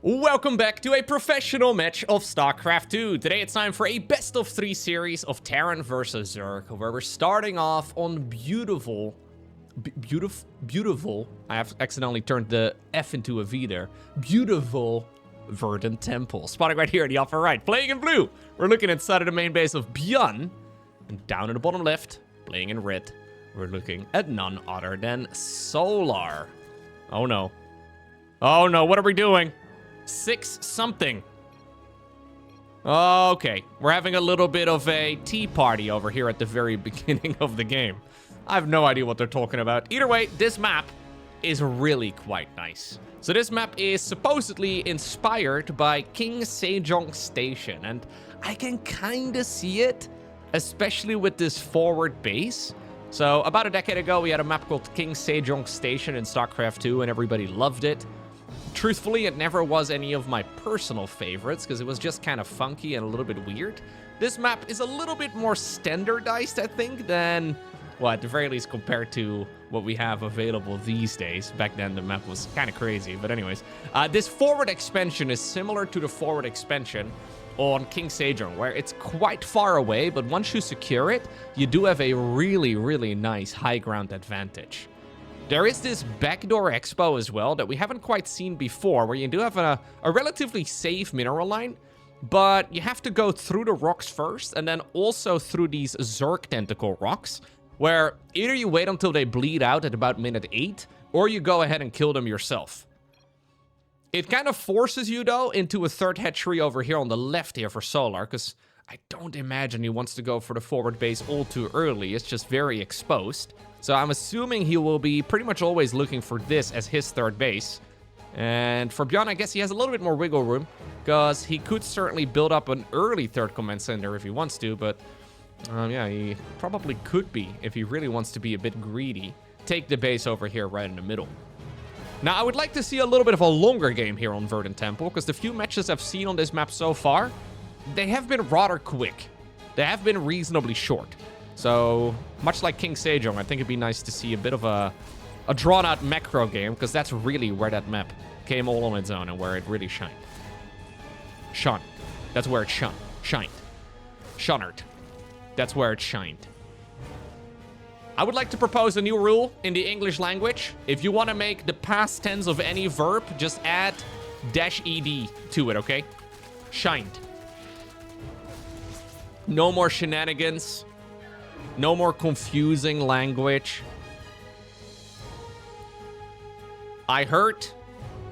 Welcome back to a professional match of StarCraft 2. Today it's time for a best of 3 series of Terran versus Zerg, where we're starting off on beautiful, I have accidentally turned the F into a V there. Beautiful Verdant Temple. Spotting right here in the upper right, playing in blue. We're looking inside of the main base of ByuN. And down in the bottom left, playing in red, we're looking at none other than Solar. Oh no. Oh no, what are we doing? 6 something. Okay, we're having a little bit of a tea party over here at the very beginning of the game. I have no idea what they're talking about. Either way, this map is really quite nice. So this map is supposedly inspired by King Sejong Station, and I can kind of see it, especially with this forward base. So about a decade ago, we had a map called King Sejong Station in StarCraft 2, and everybody loved it. Truthfully, it never was any of my personal favorites because it was just kind of funky and a little bit weird. This map is a little bit more standardized, I think, than, well, at the very least compared to what we have available these days. Back then, the map was kind of crazy, but anyways. This forward expansion is similar to the forward expansion on King Sejong, where it's quite far away, but once you secure it, you do have a really, really nice high ground advantage. There is this backdoor expo as well that we haven't quite seen before, where you do have a relatively safe mineral line, but you have to go through the rocks first, and then also through these Zerg tentacle rocks, where either you wait until they bleed out at about minute 8, or you go ahead and kill them yourself. It kind of forces you, though, into a third hatchery over here on the left here for Solar, because I don't imagine he wants to go for the forward base all too early. It's just very exposed. So I'm assuming he will be pretty much always looking for this as his third base. And for ByuN, I guess he has a little bit more wiggle room, because he could certainly build up an early third command center if he wants to, but yeah, he probably could be, if he really wants to be a bit greedy, take the base over here right in the middle. Now, I would like to see a little bit of a longer game here on Verdant Temple, because the few matches I've seen on this map so far, they have been rather quick. They have been reasonably short. So, much like King Sejong, I think it'd be nice to see a bit of a drawn-out macro game, because that's really where that map came all on its own and where it really shined. Shone. That's where it shone. Shined. Shonert. That's where it shined. I would like to propose a new rule in the English language. If you want to make the past tense of any verb, just add -ed to it, okay? Shined. No more shenanigans. No more confusing language. I hurt.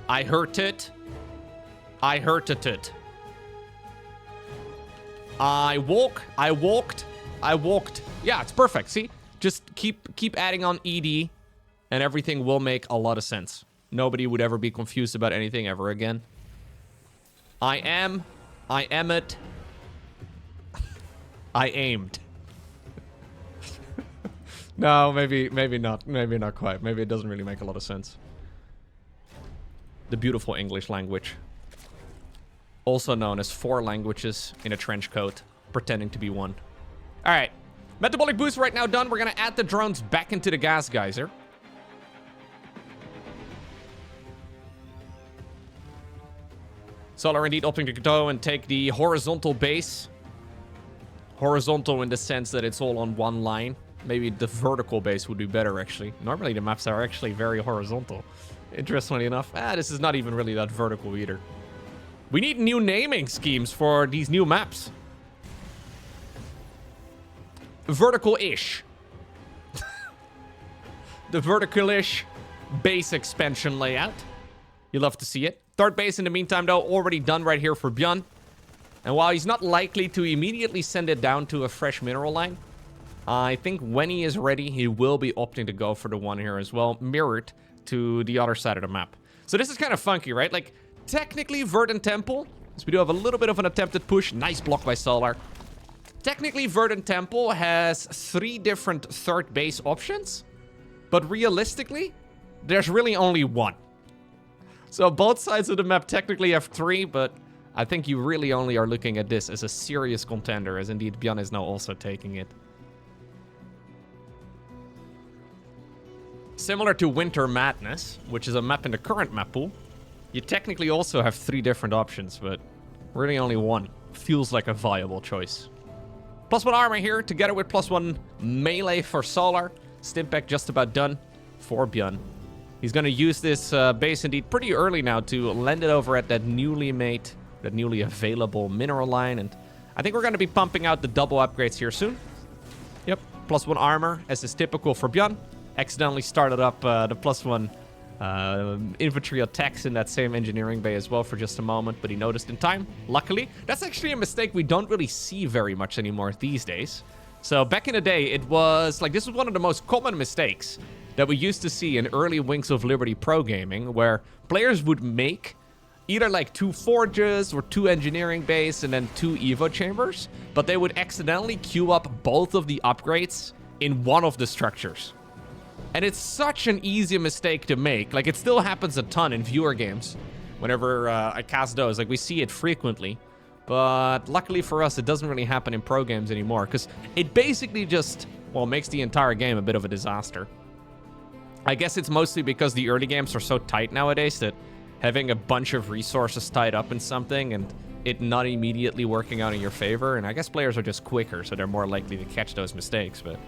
I hurted. I hurted it. I walk. I walked. I walked. Yeah, it's perfect. See? Just keep adding on ed, and everything will make a lot of sense. Nobody would ever be confused about anything ever again. I am it. I aimed. No, maybe not. Maybe not quite. Maybe it doesn't really make a lot of sense. The beautiful English language. Also known as 4 languages in a trench coat, pretending to be one. Alright. Metabolic boost right now done. We're going to add the drones back into the gas geyser. Solar indeed opting to go and take the horizontal base. Horizontal in the sense that it's all on one line. Maybe the vertical base would be better, actually. Normally, the maps are actually very horizontal. Interestingly enough, this is not even really that vertical either. We need new naming schemes for these new maps. Vertical-ish. The vertical-ish base expansion layout. You love to see it. Third base in the meantime, though, already done right here for ByuN. And while he's not likely to immediately send it down to a fresh mineral line, I think when he is ready, he will be opting to go for the one here as well, mirrored to the other side of the map. So this is kind of funky, right? Like, technically, Verdant Temple, so we do have a little bit of an attempted push. Nice block by Solar. Technically, Verdant Temple has 3 different third base options, but realistically, there's really only 1. So both sides of the map technically have 3, but I think you really only are looking at this as a serious contender, as indeed ByuN is now also taking it. Similar to Winter Madness, which is a map in the current map pool, You technically also have 3 different options, but really only one feels like a viable choice. +1 armor here, together with +1 melee for Solar. Stimpack just about done for ByuN. He's going to use this base indeed pretty early now to land it over at that newly available mineral line. And I think we're going to be pumping out the double upgrades here soon. Yep, +1 armor, as is typical for ByuN. Accidentally started up the +1 infantry attacks in that same engineering bay as well for just a moment, but he noticed in time, luckily. That's actually a mistake we don't really see very much anymore these days. So back in the day, it was like, this was one of the most common mistakes that we used to see in early Wings of Liberty pro gaming, where players would make either like 2 forges or 2 engineering bays and then 2 evo chambers, but they would accidentally queue up both of the upgrades in one of the structures. And it's such an easy mistake to make. Like, it still happens a ton in viewer games. Whenever I cast those, like, we see it frequently. But luckily for us, it doesn't really happen in pro games anymore, because it basically just, well, makes the entire game a bit of a disaster. I guess it's mostly because the early games are so tight nowadays that having a bunch of resources tied up in something and it not immediately working out in your favor, and I guess players are just quicker, so they're more likely to catch those mistakes, but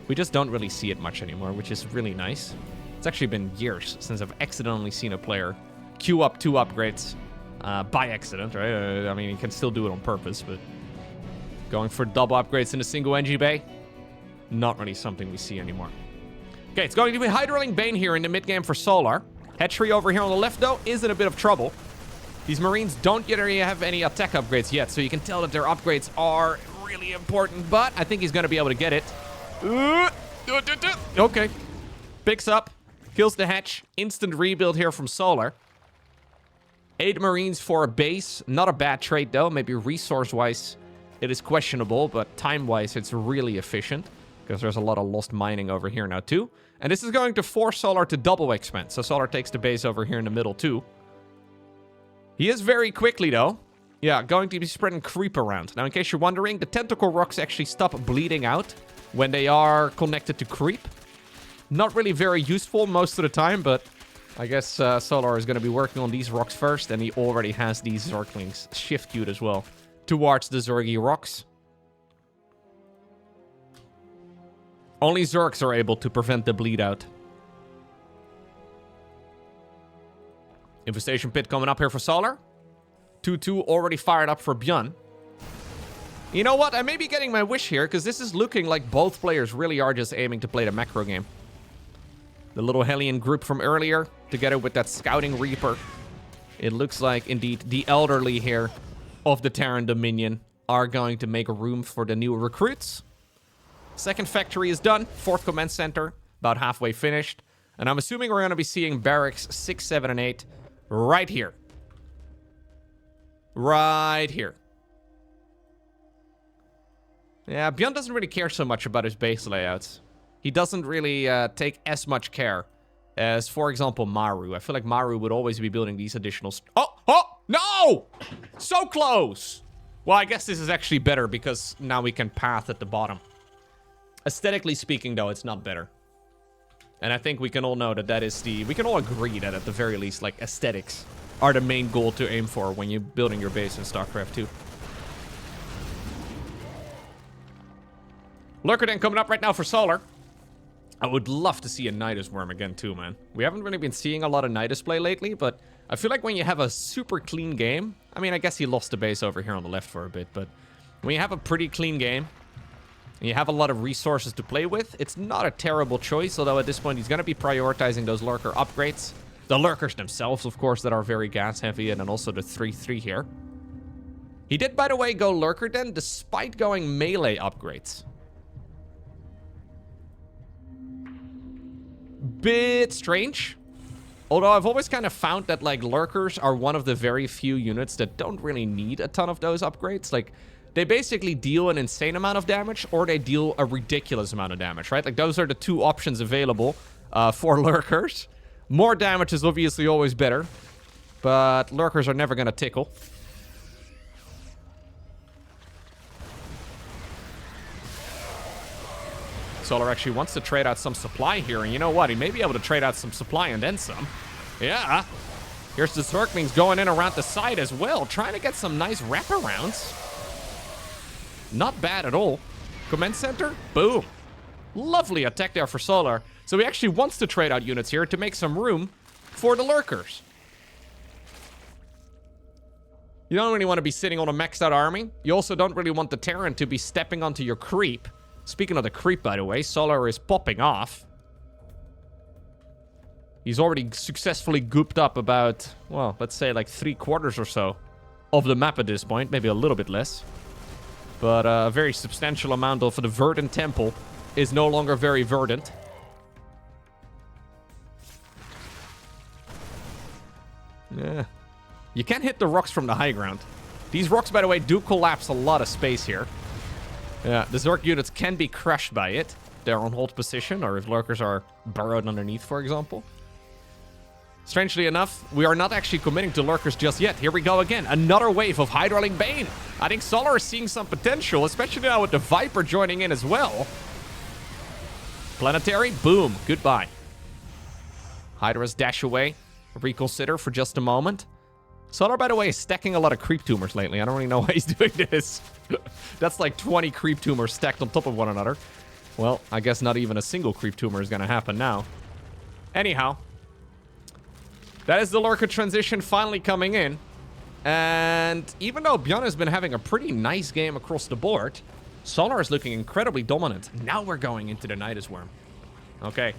we just don't really see it much anymore, which is really nice. It's actually been years since I've accidentally seen a player queue up 2 upgrades by accident, right? I mean, you can still do it on purpose, but going for double upgrades in a single NG bay, not really something we see anymore. Okay, it's going to be Hydroling Bane here in the mid-game for Solar. Hatchery over here on the left, though, is in a bit of trouble. These Marines don't yet have any attack upgrades yet, so you can tell that their upgrades are really important, but I think he's going to be able to get it. Okay. Picks up. Kills the hatch. Instant rebuild here from Solar. 8 Marines for a base. Not a bad trade, though. Maybe resource-wise, it is questionable, but time-wise, it's really efficient, because there's a lot of lost mining over here now, too. And this is going to force Solar to double expand, so Solar takes the base over here in the middle, too. He is very quickly, though. Yeah, going to be spreading creep around. Now, in case you're wondering, the tentacle rocks actually stop bleeding out when they are connected to creep. Not really very useful most of the time, but I guess Solar is going to be working on these rocks first, and he already has these Zerglings shift queued as well towards the Zergy rocks. Only Zergs are able to prevent the bleed out. Infestation pit coming up here for Solar. 2-2 already fired up for ByuN. You know what? I may be getting my wish here, because this is looking like both players really are just aiming to play the macro game. The little Hellion group from earlier, together with that Scouting Reaper. It looks like, indeed, the elderly here of the Terran Dominion are going to make room for the new recruits. Second factory is done. 4th command center, about halfway finished. And I'm assuming we're going to be seeing barracks 6, 7, and 8 right here. Right here. Yeah, ByuN doesn't really care so much about his base layouts. He doesn't really take as much care as, for example, Maru. I feel like Maru would always be building these additional... Oh, no! So close! Well, I guess this is actually better because now we can path at the bottom. Aesthetically speaking, though, it's not better. And I think we can all know that that is the... We can all agree that at the very least, like, aesthetics are the main goal to aim for when you're building your base in StarCraft 2. Lurker Den coming up right now for Solar. I would love to see a Nidus Worm again too, man. We haven't really been seeing a lot of Nidus play lately, but I feel like when you have a super clean game... I mean, I guess he lost the base over here on the left for a bit, but when you have a pretty clean game, and you have a lot of resources to play with, it's not a terrible choice, although at this point he's going to be prioritizing those Lurker upgrades. The Lurkers themselves, of course, that are very gas-heavy, and then also the 3-3 here. He did, by the way, go Lurker Den, despite going melee upgrades. Bit strange. Although I've always kind of found that, like, Lurkers are one of the very few units that don't really need a ton of those upgrades. Like, they basically deal an insane amount of damage, or they deal a ridiculous amount of damage, right? Like, those are the 2 options available for Lurkers. More damage is obviously always better, but Lurkers are never going to tickle. Solar actually wants to trade out some supply here, and you know what? He may be able to trade out some supply and then some. Yeah. Here's the Zerglings going in around the side as well, trying to get some nice wraparounds. Not bad at all. Command center, boom. Lovely attack there for Solar. So he actually wants to trade out units here to make some room for the lurkers. You don't really want to be sitting on a maxed out army. You also don't really want the Terran to be stepping onto your creep. Speaking of the creep, by the way, Solar is popping off. He's already successfully gooped up about, well, let's say like 3/4 or so of the map at this point. Maybe a little bit less. But a very substantial amount of the Verdant Temple is no longer very verdant. Yeah. You can't hit the rocks from the high ground. These rocks, by the way, do collapse a lot of space here. Yeah, the Zerg units can be crushed by it. They're on hold position, or if lurkers are burrowed underneath, for example. Strangely enough, we are not actually committing to lurkers just yet. Here we go again. Another wave of Hydraling Bane. I think Solar is seeing some potential, especially now with the Viper joining in as well. Planetary, boom, goodbye. Hydra's dash away. Reconsider for just a moment. Solar, by the way, is stacking a lot of creep tumors lately. I don't really know why he's doing this. That's like 20 creep tumors stacked on top of one another. Well, I guess not even a single creep tumor is going to happen now. Anyhow, that is the lurker transition finally coming in. And even though ByuN has been having a pretty nice game across the board, Solar is looking incredibly dominant. Now we're going into the Nidus Worm. Okay.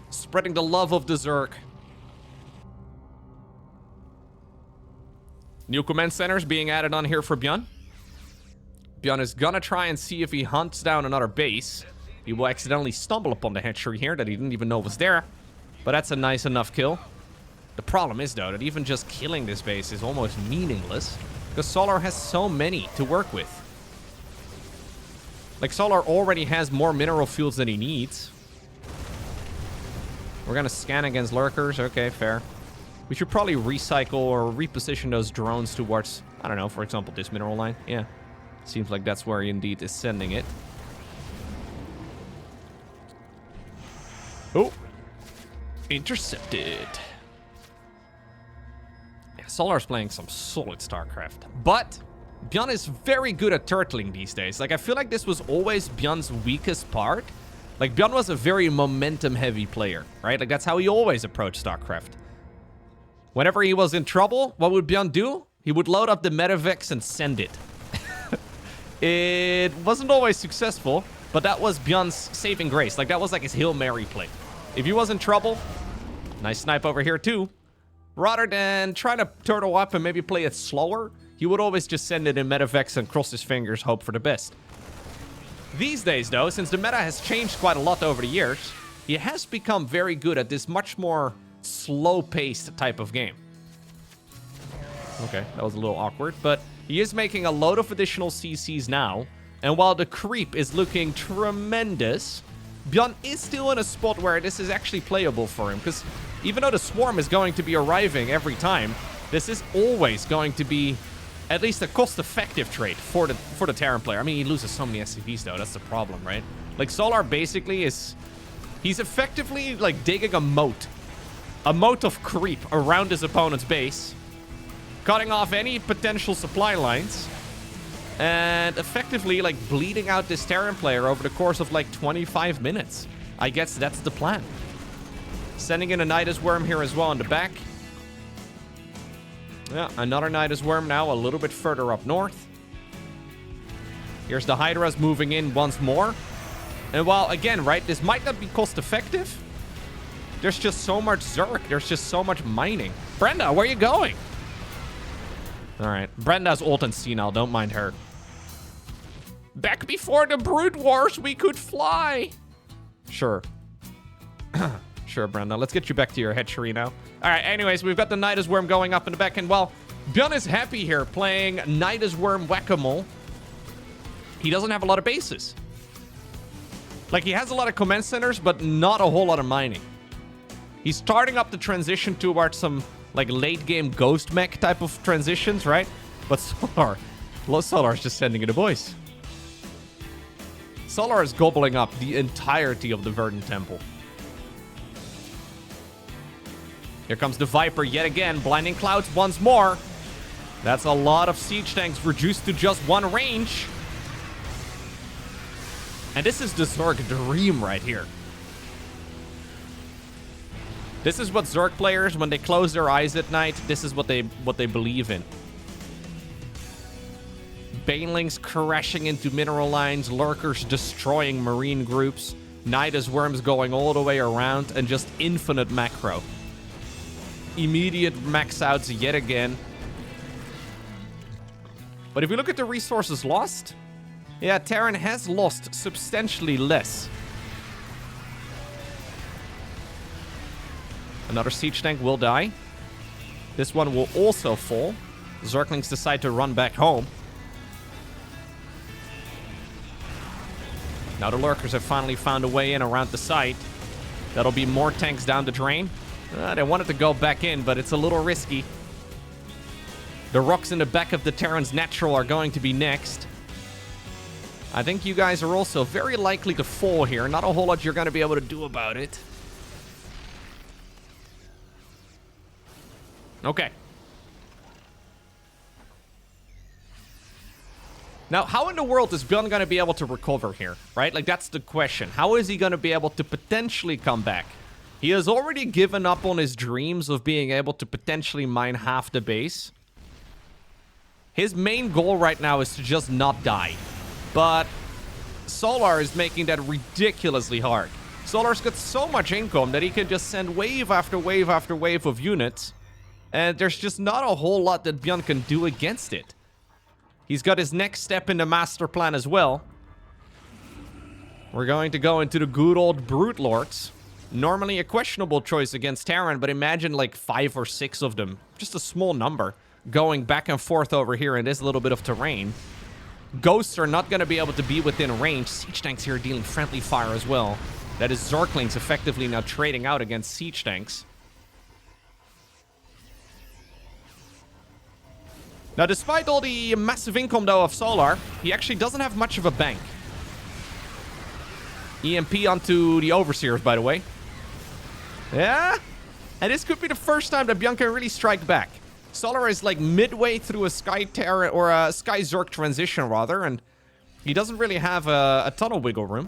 Spreading the love of the Zerg. New command centers being added on here for ByuN. ByuN is gonna try and see if he hunts down another base. He will accidentally stumble upon the hatchery here that he didn't even know was there. But that's a nice enough kill. The problem is, though, that even just killing this base is almost meaningless. Because Solar has so many to work with. Like, Solar already has more mineral fields than he needs. We're gonna scan against lurkers. Okay, fair. We should probably recycle or reposition those drones towards, I don't know, for example, this mineral line. Yeah. Seems like that's where he indeed is sending it. Oh. Intercepted. Yeah, Solar's playing some solid StarCraft. But ByuN is very good at turtling these days. Like, I feel like this was always ByuN's weakest part. Like, ByuN was a very momentum-heavy player, right? Like, that's how he always approached StarCraft. Whenever he was in trouble, what would ByuN do? He would load up the Metavex and send it. It wasn't always successful, but that was ByuN's saving grace. Like, that was like his Hail Mary play. If he was in trouble, nice snipe over here too. Rather than trying to turtle up and maybe play it slower, he would always just send it in Metavex and cross his fingers, hope for the best. These days, though, since the meta has changed quite a lot over the years, he has become very good at this much more slow-paced type of game. Okay, that was a little awkward, but he is making a load of additional CCs now, and while the creep is looking tremendous, ByuN is still in a spot where this is actually playable for him, because even though the swarm is going to be arriving every time, this is always going to be at least a cost-effective trade for the Terran player. I mean, he loses so many SCVs, though. That's the problem, right? Like, Solar basically is... He's effectively, like, digging a moat. A moat of creep around his opponent's base, cutting off any potential supply lines, and effectively, like, bleeding out this Terran player over the course of, like, 25 minutes. I guess that's the plan. Sending in a Nidus Worm here as well in the back. Yeah, another Nidus Worm now a little bit further up north. Here's the Hydras moving in once more. And while, again, right, this might not be cost-effective, there's just so much Zerg. There's just so much mining. Brenda, where are you going? All right. Brenda's old and senile. Don't mind her. Back before the Brood Wars, we could fly. Sure. Sure, Brenda. Let's get you back to your hatchery now. All right. Anyways, we've got the Nidus Worm going up in the back. And, well, ByuN is happy here playing Nidus Worm Whack-A-Mole. He doesn't have a lot of bases. Like, he has a lot of command centers, but not a whole lot of mining. He's starting up the transition towards some, like, late-game ghost mech type of transitions, right? But Solar is just sending it to boys. Solar is gobbling up the entirety of the Verdant Temple. Here comes the Viper yet again. Blinding Clouds once more. That's a lot of siege tanks reduced to just one range. And this is the Zerg dream right here. This is what Zerg players, when they close their eyes at night, this is what they believe in. Banelings crashing into mineral lines, lurkers destroying marine groups, Nidus worms going all the way around, and just infinite macro. Immediate max outs yet again. But if we look at the resources lost, yeah, Terran has lost substantially less. Another siege tank will die. This one will also fall. Zerglings decide to run back home. Now the lurkers have finally found a way in around the site. That'll be more tanks down the drain. They wanted to go back in, but it's a little risky. The rocks in the back of the Terran's natural are going to be next. I think you guys are also very likely to fall here. Not a whole lot you're going to be able to do about it. Okay. Now, how in the world is ByuN going to be able to recover here, right? Like, that's the question. How is he going to be able to potentially come back? He has already given up on his dreams of being able to potentially mine half the base. His main goal right now is to just not die. But Solar is making that ridiculously hard. Solar's got so much income that he can just send wave after wave after wave of units. And there's just not a whole lot that ByuN can do against it. He's got his next step in the master plan as well. We're going to go into the good old Brute Lords. Normally a questionable choice against Terran, but imagine like 5 or 6 of them. Just a small number. Going back and forth over here in this little bit of terrain. Ghosts are not going to be able to be within range. Siege tanks here dealing friendly fire as well. That is Zerglings effectively now trading out against siege tanks. Now, despite all the massive income, though, of Solar, he actually doesn't have much of a bank. EMP onto the Overseers, by the way. Yeah? And this could be the first time that ByuN can really strike back. Solar is, like, midway through a Sky Terran, or a Sky Zerg transition, rather, and he doesn't really have a ton of wiggle room.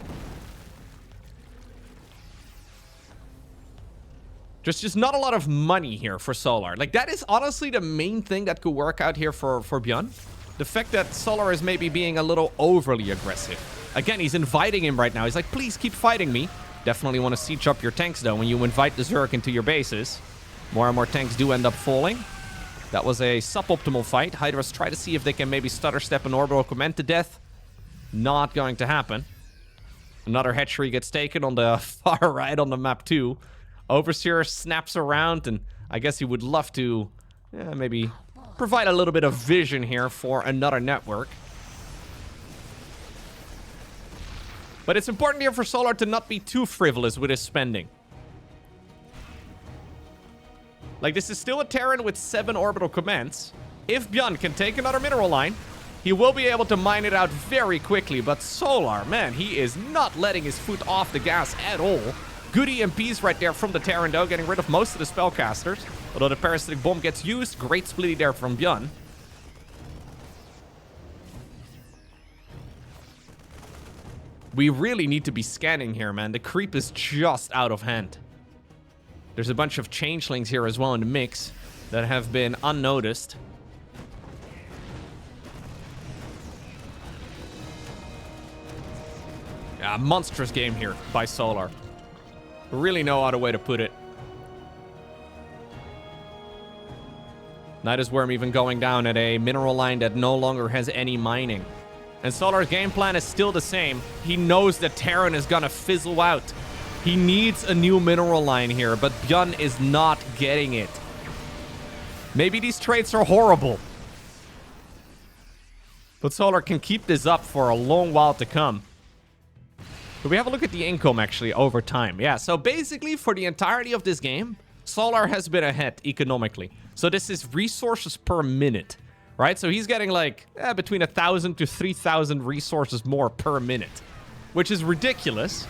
Just not a lot of money here for Solar. Like, that is honestly the main thing that could work out here for ByuN. The fact that Solar is maybe being a little overly aggressive. Again, he's inviting him right now. He's like, please keep fighting me. Definitely want to siege up your tanks, though, when you invite the Zerg into your bases. More and more tanks do end up falling. That was a suboptimal fight. Hydras try to see if they can maybe stutter step an orbital command to death. Not going to happen. Another hatchery gets taken on the far right on the map, too. Overseer snaps around, and I guess he would love to maybe provide a little bit of vision here for another network. But it's important here for Solar to not be too frivolous with his spending. Like, this is still a Terran with 7 orbital commands. If ByuN can take another mineral line, he will be able to mine it out very quickly. But Solar, man, he is not letting his foot off the gas at all. Good EMPs right there from the Terran, though, getting rid of most of the spellcasters. Although the parasitic bomb gets used, great splitty there from ByuN. We really need to be scanning here, man. The creep is just out of hand. There's a bunch of changelings here as well in the mix that have been unnoticed. Yeah, monstrous game here by Solar. Really no other way to put it. Nidus Worm even going down at a mineral line that no longer has any mining. And Solar's game plan is still the same. He knows that Terran is gonna fizzle out. He needs a new mineral line here, but ByuN is not getting it. Maybe these traits are horrible. But Solar can keep this up for a long while to come. But we have a look at the income, actually, over time. Yeah, so basically, for the entirety of this game, Solar has been ahead economically. So this is resources per minute, right? So he's getting, like, between 1,000 to 3,000 resources more per minute, which is ridiculous.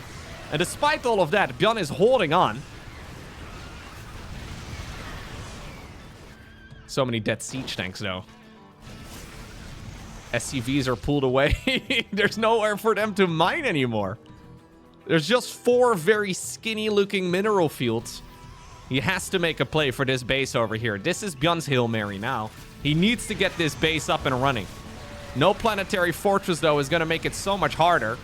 And despite all of that, ByuN is holding on. So many dead siege tanks, though. SCVs are pulled away. There's nowhere for them to mine anymore. There's just 4 very skinny-looking mineral fields. He has to make a play for this base over here. This is ByuN's Hail Mary now. He needs to get this base up and running. No planetary fortress, though, is going to make it so much harder.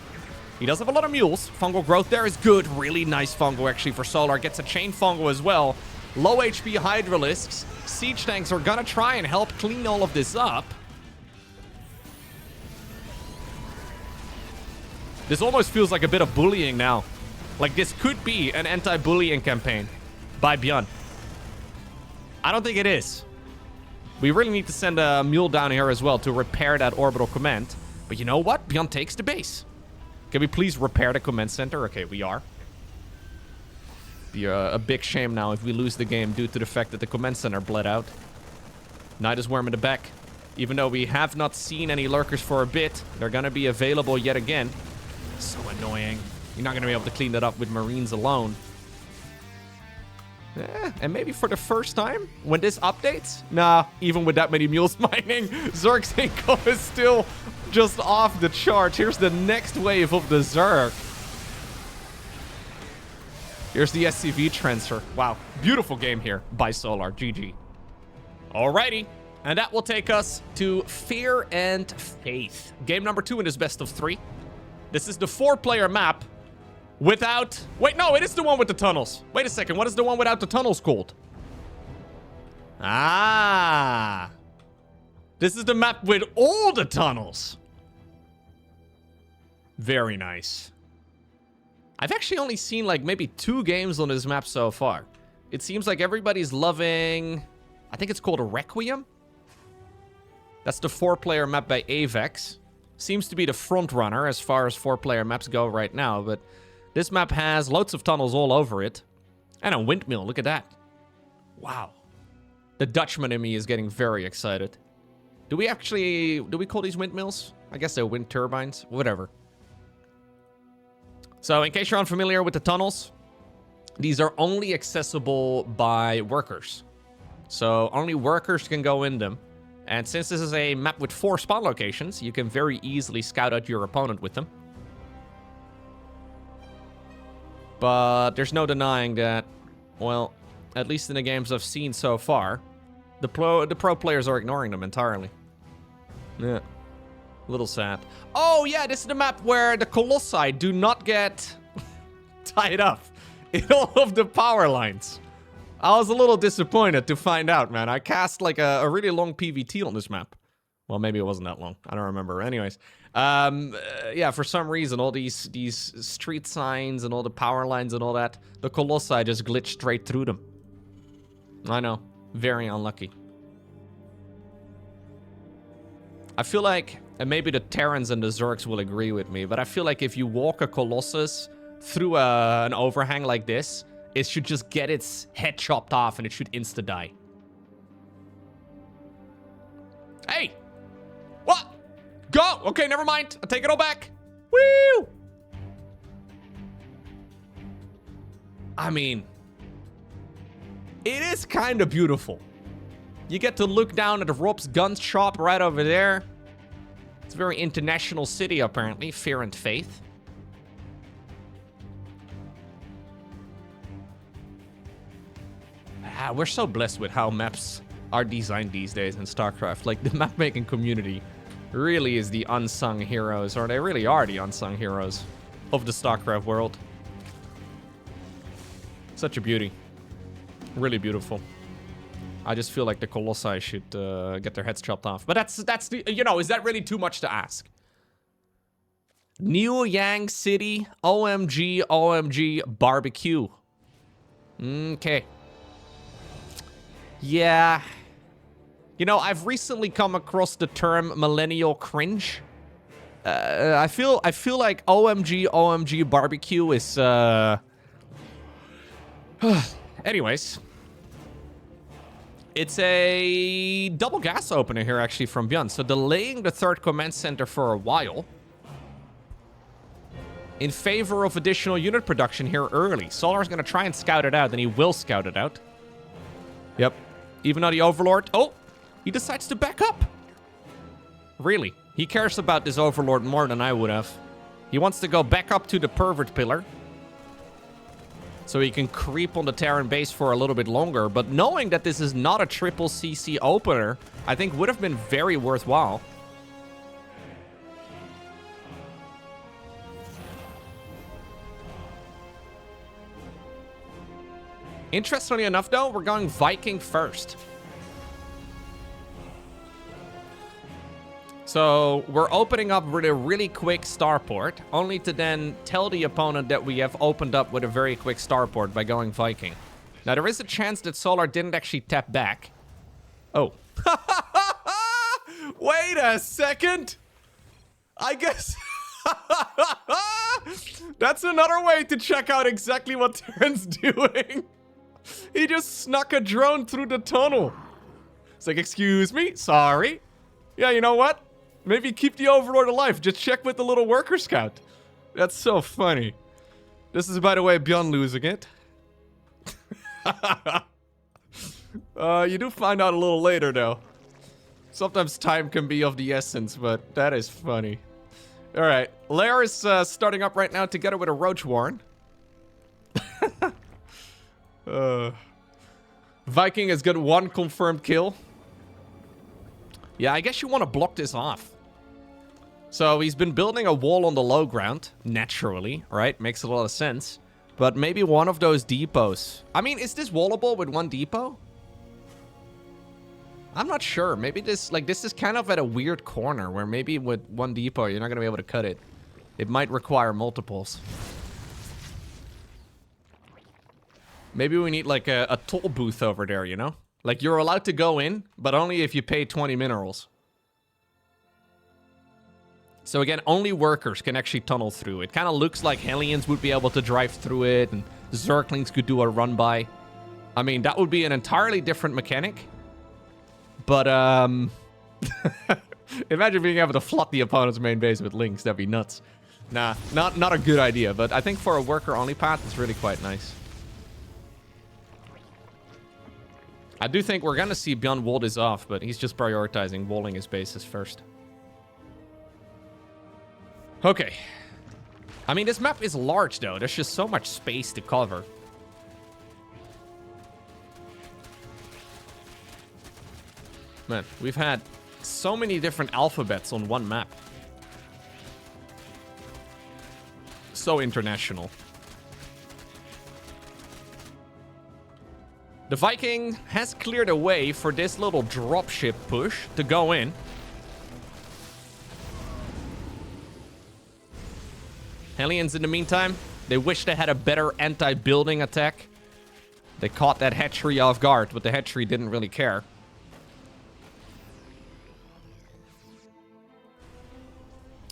He does have a lot of mules. Fungal growth there is good. Really nice fungal, actually, for Solar. Gets a chain fungal as well. Low HP Hydralisks. Siege tanks are going to try and help clean all of this up. This almost feels like a bit of bullying now. Like, this could be an anti-bullying campaign by ByuN. I don't think it is. We really need to send a mule down here as well to repair that orbital command. But you know what? ByuN takes the base. Can we please repair the command center? Okay, we are. Be a big shame now if we lose the game due to the fact that the command center bled out. Nidus Worm in the back. Even though we have not seen any lurkers for a bit, they're going to be available yet again. So annoying. You're not going to be able to clean that up with Marines alone. And maybe for the first time, when this updates? Nah, even with that many mules mining, Zerg's income is still just off the charts. Here's the next wave of the Zerg. Here's the SCV transfer. Wow, beautiful game here by Solar. GG. Alrighty, and that will take us to Fear and Faith. Game number 2 in this best of 3. This is the 4-player map. Without... Wait, no, it is the one with the tunnels. Wait a second, what is the one without the tunnels called? Ah. This is the map with all the tunnels. Very nice. I've actually only seen like maybe 2 games on this map so far. It seems like everybody's loving... I think it's called a Requiem. That's the 4-player map by Avex. Seems to be the front runner as far as 4-player maps go right now, but... This map has loads of tunnels all over it. And a windmill, look at that. Wow. The Dutchman in me is getting very excited. Do we call these windmills? I guess they're wind turbines, whatever. So in case you're unfamiliar with the tunnels, these are only accessible by workers. So only workers can go in them. And since this is a map with 4 spawn locations, you can very easily scout out your opponent with them. But there's no denying that, well, at least in the games I've seen so far, the pro players are ignoring them entirely. Yeah. A little sad. Oh, yeah, this is the map where the Colossi do not get tied up in all of the power lines. I was a little disappointed to find out, man. I cast like a really long PVT on this map. Well, maybe it wasn't that long. I don't remember. Anyways, yeah, for some reason, all these street signs and all the power lines and all that, the Colossi just glitched straight through them. I know. Very unlucky. I feel like, and maybe the Terrans and the Zergs will agree with me, but I feel like if you walk a Colossus through an overhang like this, it should just get its head chopped off and it should insta-die. Hey! What? Go! Okay, never mind. I'll take it all back. Woo! I mean, it is kind of beautiful. You get to look down at Rob's gun shop right over there. It's a very international city, apparently. Fear and Faith. Ah, we're so blessed with how maps are designed these days in StarCraft. Like, the map-making community really is the unsung heroes, or they really are the unsung heroes of the StarCraft world. Such a beauty. Really beautiful. I just feel like the Colossi should get their heads chopped off. But that's the, you know, is that really too much to ask? New Yang City, OMG, OMG, barbecue. Okay. Yeah. You know, I've recently come across the term millennial cringe. I feel like OMG, OMG, barbecue is, anyways. It's a double gas opener here, actually, from ByuN. So delaying the 3rd command center for a while. In favor of additional unit production here early. Solar's going to try and scout it out, and he will scout it out. Yep. Even though the Overlord... Oh! He decides to back up. Really? He cares about this Overlord more than I would have. He wants to go back up to the Pervert Pillar. So he can creep on the Terran base for a little bit longer. But knowing that this is not a triple CC opener, I think would have been very worthwhile. Interestingly enough, though, we're going Viking first. So we're opening up with a really quick starport, only to then tell the opponent that we have opened up with a very quick starport by going Viking. Now, there is a chance that Solar didn't actually tap back. Oh. Wait a second. I guess... That's another way to check out exactly what Terran's doing. He just snuck a drone through the tunnel. It's like, excuse me, sorry. Yeah, you know what? Maybe keep the Overlord alive. Just check with the little worker scout. That's so funny. This is, by the way, ByuN losing it. You do find out a little later, though. Sometimes time can be of the essence, but that is funny. All right. Lair is starting up right now together with a Roach Warren. Viking has got one confirmed kill. Yeah, I guess you want to block this off. So he's been building a wall on the low ground, naturally, right? Makes a lot of sense. But maybe one of those depots. I mean, is this wallable with one depot? I'm not sure. Maybe this is kind of at a weird corner where maybe with one depot, you're not going to be able to cut it. It might require multiples. Maybe we need like a toll booth over there, you know? Like you're allowed to go in, but only if you pay 20 minerals. So again, only workers can actually tunnel through. It kind of looks like Hellions would be able to drive through it, and Zerglings could do a run by. I mean, that would be an entirely different mechanic. But, imagine being able to flood the opponent's main base with links. That'd be nuts. Nah, not a good idea. But I think for a worker-only path, it's really quite nice. I do think we're going to see ByuN wall this off, but he's just prioritizing walling his bases first. Okay. I mean, this map is large, though. There's just so much space to cover. Man, we've had so many different alphabets on one map. So international. The Viking has cleared a way for this little dropship push to go in. Hellions, in the meantime, they wish they had a better anti-building attack. They caught that hatchery off guard, but the hatchery didn't really care.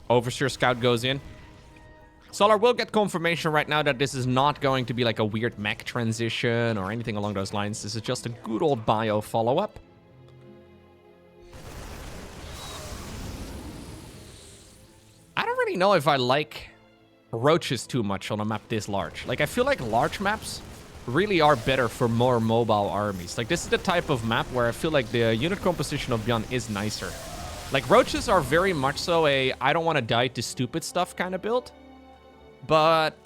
Overseer Scout goes in. Solar will get confirmation right now that this is not going to be like a weird mech transition or anything along those lines. This is just a good old bio follow-up. I don't really know if I like roaches too much on a map this large. Like, I feel like large maps really are better for more mobile armies. Like, this is the type of map where I feel like the unit composition of ByuN is nicer. Like, roaches are very much so a I don't want to die to stupid stuff kind of build. But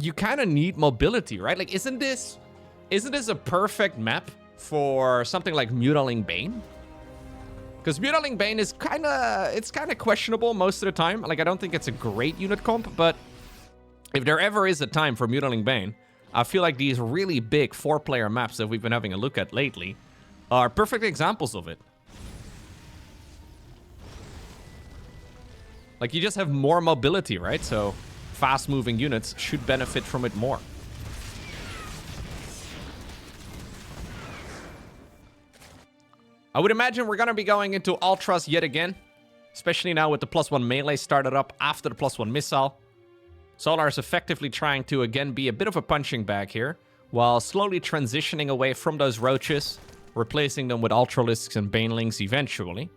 you kind of need mobility, right? Like, isn't this a perfect map for something like Mutiling Bane? Because Mutiling Bane is kind of questionable most of the time. Like, I don't think it's a great unit comp, but if there ever is a time for Mutiling Bane, I feel like these really big 4-player maps that we've been having a look at lately are perfect examples of it. Like, you just have more mobility, right? So fast-moving units should benefit from it more. I would imagine we're going to be going into Ultras yet again. Especially now with the +1 melee started up after the +1 missile. Solar is effectively trying to, again, be a bit of a punching bag here, while slowly transitioning away from those roaches, replacing them with Ultralisks and Banelings eventually.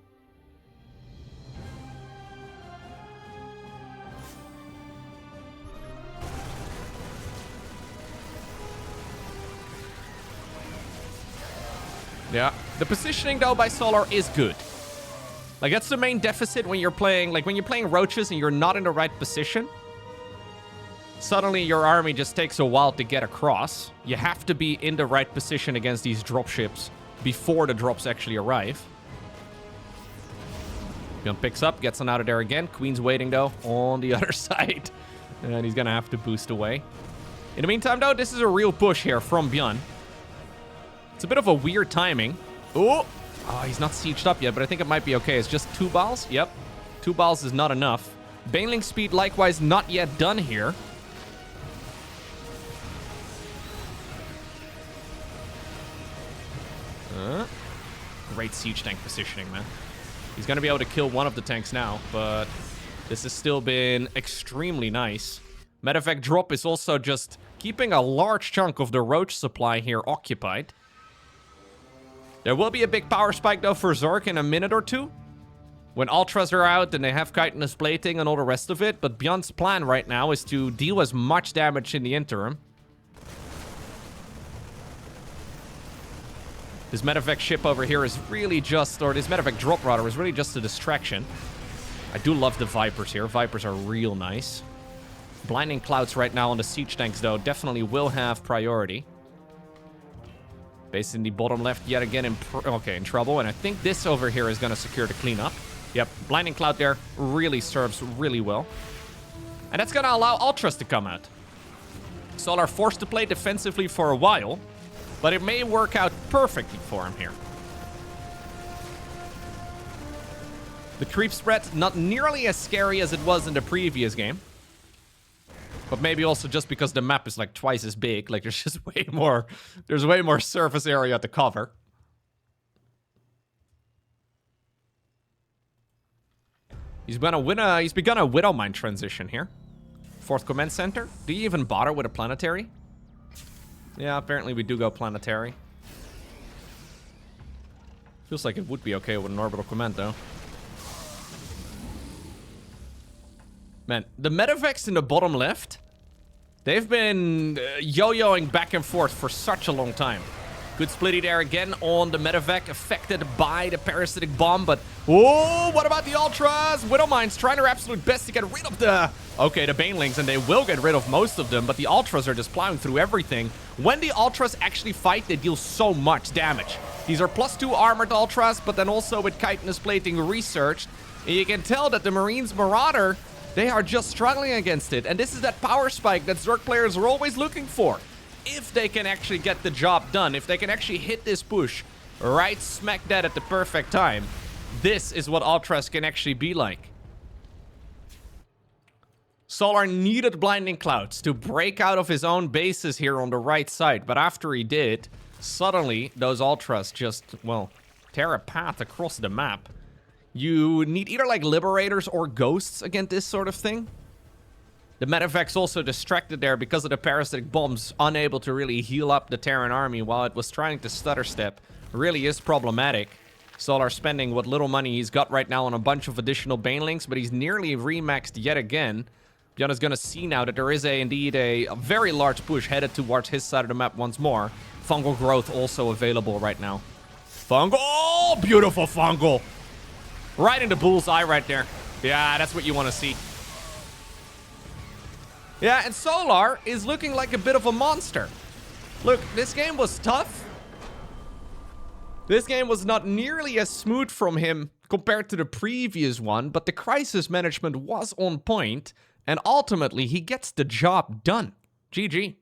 Yeah. The positioning, though, by Solar is good. Like, that's the main deficit when you're playing... Like, when you're playing roaches and you're not in the right position, suddenly your army just takes a while to get across. You have to be in the right position against these dropships before the drops actually arrive. ByuN picks up, gets on out of there again. Queen's waiting, though, on the other side. And he's going to have to boost away. In the meantime, though, this is a real push here from ByuN. It's a bit of a weird timing. Oh, he's not sieged up yet, but I think it might be okay. It's just 2 balls. Yep. 2 balls is not enough. Baneling speed, likewise, not yet done here. Great siege tank positioning, man. He's going to be able to kill one of the tanks now, but this has still been extremely nice. Medevac drop is also just keeping a large chunk of the roach supply here occupied. There will be a big power spike, though, for Zerg in a minute or two. When Ultras are out and they have chitinous plating and all the rest of it. But ByuN's plan right now is to deal as much damage in the interim. This medevac ship over here is really just, or this medevac drop rather, is really just a distraction. I do love the Vipers here. Vipers are real nice. Blinding Clouds right now on the siege tanks, though, definitely will have priority. Base in the bottom left yet again in trouble. And I think this over here is going to secure the cleanup. Yep, Blinding Cloud there really serves really well. And that's going to allow Ultras to come out. Solar forced to play defensively for a while. But it may work out perfectly for him here. The creep spread, not nearly as scary as it was in the previous game. But maybe also just because the map is like twice as big. Like there's just way more, there's way more surface area to cover. He's begun a Widowmine transition here. 4th command center. Do you even bother with a planetary? Yeah, apparently we do go planetary. Feels like it would be okay with an orbital command, though. Man, the medevacs in the bottom left, they've been yo-yoing back and forth for such a long time. Good splitty there again on the medevac, affected by the parasitic bomb, but... Oh, what about the Ultras? Widowmine's trying their absolute best to get rid of the... Okay, the Banelings, and they will get rid of most of them, but the Ultras are just plowing through everything. When the Ultras actually fight, they deal so much damage. These are +2 armored Ultras, but then also with chitinous plating researched. And you can tell that the Marines Marauder, they are just struggling against it. And this is that power spike that Zerg players are always looking for. If they can actually get the job done, if they can actually hit this push right smack dead at the perfect time, this is what Ultras can actually be like. Solar needed Blinding Clouds to break out of his own bases here on the right side, but after he did, suddenly those Ultras just, well, tear a path across the map. You need either like Liberators or Ghosts against this sort of thing. The medevac's also distracted there because of the parasitic bombs, unable to really heal up the Terran army while it was trying to stutter step. Really is problematic. Solar spending what little money he's got right now on a bunch of additional Banelings, but he's nearly remaxed yet again. ByuN is going to see now that there is indeed a very large push headed towards his side of the map once more. Fungal growth also available right now. Fungal! Oh, beautiful fungal! Right in the bullseye right there. Yeah, that's what you want to see. Yeah, and Solar is looking like a bit of a monster. Look, this game was tough. This game was not nearly as smooth from him compared to the previous one, but the crisis management was on point, and ultimately he gets the job done. GG.